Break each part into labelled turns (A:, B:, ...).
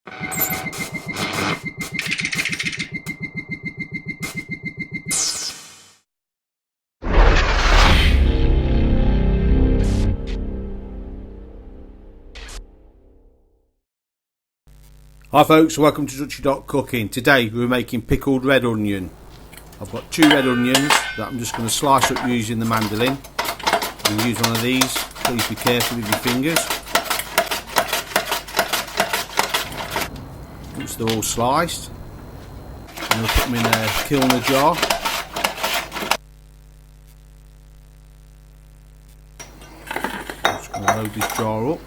A: Hi folks, welcome to Dutchy Cooking. Today we're making pickled red onion. I've got 2 red onions that I'm just going to slice up using the mandolin. You can use one of these, please be careful with your fingers. Once they're all sliced, I'm going to put them in a kilner jar. I'm just going to load this jar up.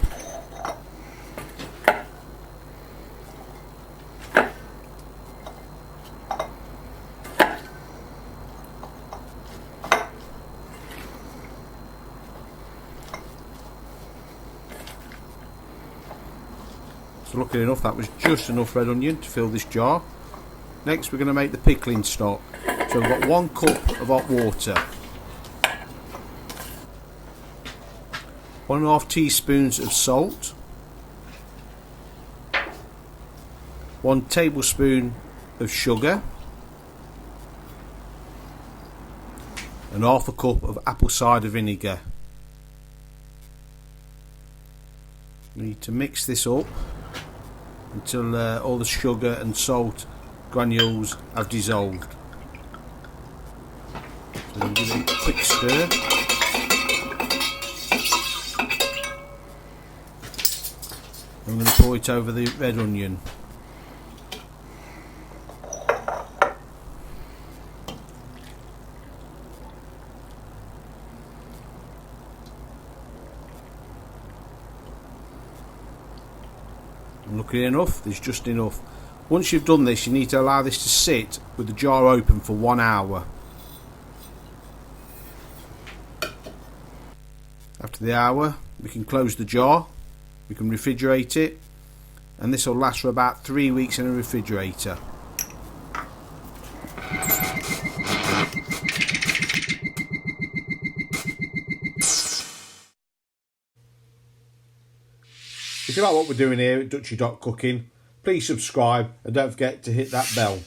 A: So luckily enough that was just enough red onion to fill this jar. Next we're going to make the pickling stock. So we've got 1 cup of hot water, 1.5 teaspoons of salt, 1 tablespoon of sugar, and 1/2 cup of apple cider vinegar. We need to mix this up until all the sugar and salt granules have dissolved. So we'll give it a quick stir. I'm going to pour it over the red onion. And luckily enough, there's just enough. Once you've done this, you need to allow this to sit with the jar open for 1 hour. After the hour, we can close the jar, we can refrigerate it, and this will last for about 3 weeks in a refrigerator. If you like what we're doing here at Dutchy Cooking, please subscribe and don't forget to hit that bell.